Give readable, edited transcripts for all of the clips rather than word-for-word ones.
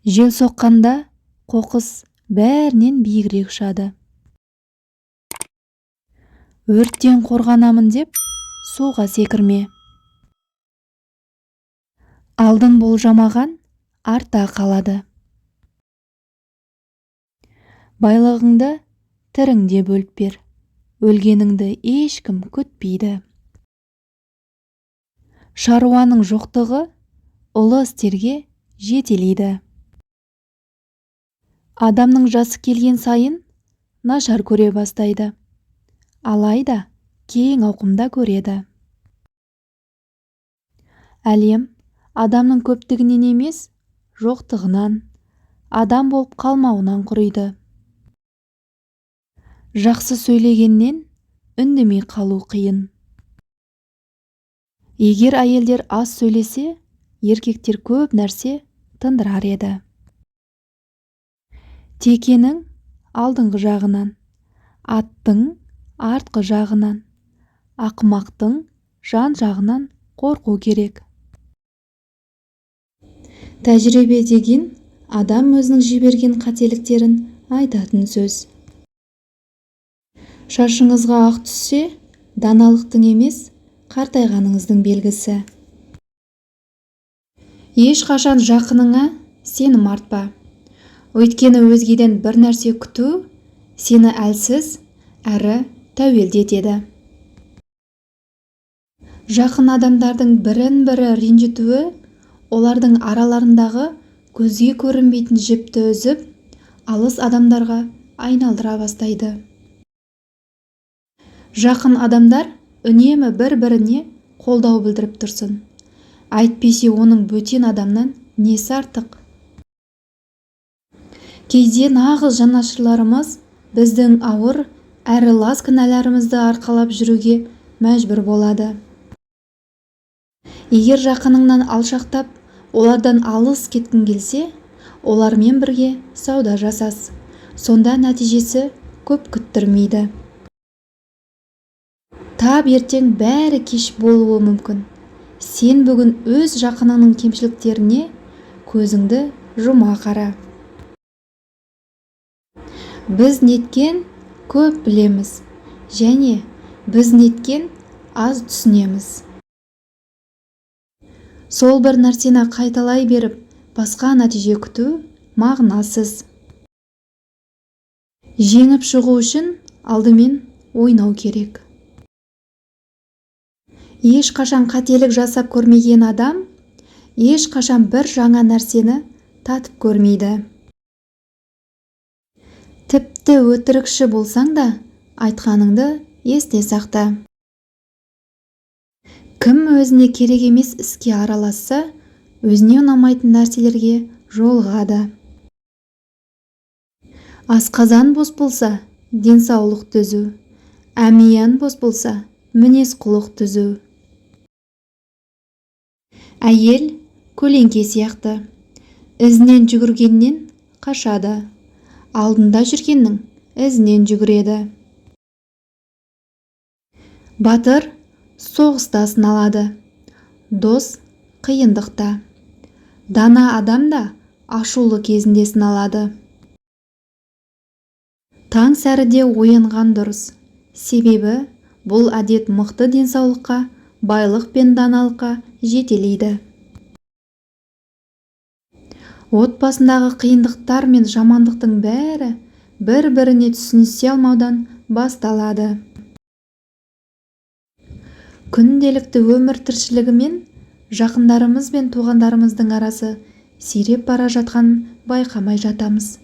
Жел соққанда қоқыс бәрінен биігірек ұшады. Өрттен қорғанамын деп суға секірме. Алдын болжамаған артта қалады. Байлығыңды тіріңде бөліп бер. Өлгеніңді ешкім күтпейді. Шаруаның жоқтығы ұлы істерге жетелейді. Адамның жасы келген сайын нашар көре бастайды. Алайда кең ауқымда көреді. Әлем адамның көптігінен емес, жоқтығынан, адам болып қалмауынан құриды. Жақсы сөйлегеннен үндемей қалу қиын. Егер әйелдер аз сөйлесе, еркектер көп нәрсе тындырар еді. Текенің алдыңғы жағынан, аттың артқы жағынан, ақымақтың жан жағынан қорқу керек. Тәжірибе деген адам өзінің жіберген қателіктерін айтатын сөз. Шашыңызға ақ түссе, даналықтың емес, қартайғаныңыздың белгісі. Ешқашан жақыныңа сенім артпа. Өйткені өзгеден бір нәрсе күту сені әлсіз әрі тәуелді етеді. Жақын адамдардың бірін-бірі ренжітуі олардың араларындағы көзге көрінбейтін жіпті үзіп, алыс адамдарға айналдыра бастайды. Жақын адамдар үнемі бір-біріне қолдау білдіріп тұрсын. Әйтпесе оның бөтен адамнан несі артық? Кейде нағыз жанашырларымыз біздің ауыр әрі лас кінәларымызды арқалап жүруге мәжбүр болады. Егер жақыныңнан алшақтап, олардан алыс кеткің келсе, олармен бірге сауда жасас. Сонда нәтижесі көп күттірмейді. Тап ертең бәрі кеш болуы мүмкін. Сен бүгін өз жақыныңның кемшіліктеріне көзіңді жұма қара. Біз неткен көп білеміз, және біз неткен аз түсінеміз. Сол бір нәрсені қайталай беріп, басқа нәтиже күту мағынасыз. Жеңіп шығу үшін алдымен ойнау керек. Ешқашан қателік жасап көрмеген адам, ешқашан бір жаңа нәрсені татып көрмейді. Тіпті өтірікші болсаң да, айтқаныңды есте сақта. Кім өзіне керек емес іске араласса, өзіне ұнамайтын нәрселерге жолығады. Асқазан бос болса, денсаулық түзу. Әмиян бос болса, мінез құлық түзу. Әйел көлеңке сияқты. Ізінен жүгіргеннен қашады. Алдында жүргеннің ізінен жүгіреді. Батыр соғыста сыналады. Дос қиындықта. Дана адам да ашулы кезінде сыналады. Таң сәріде оянған дұрыс. Себебі бұл әдет мықты денсаулыққа, байлық пен даналыққа жетелейді. Отбасындағы қиындықтар мен жамандықтың бәрі бір-біріне түсінісе алмаудан басталады. Күнделікті өмір тіршілігімен жақындарымыз бен туғандарымыздың арасы сиреп бара жатқанын байқамай жатамыз.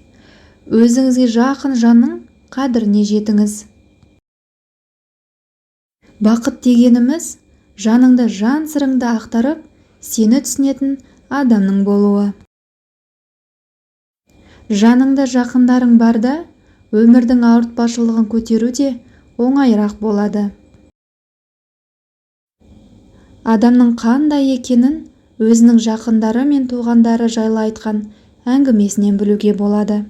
Өзіңізге жақын жанның қадіріне жетіңіз. Бақыт дегеніміз жаныңды жан сырыңды ақтарып, сені түсінетін адамның болуы. Жаныңда жақындарың барда, өмірдің ауыртпашылығын көтеру де оңайырақ болады. Адамның қандай екенін өзінің жақындары мен туғандары жайлы айтқан әңгімесінен білуге болады.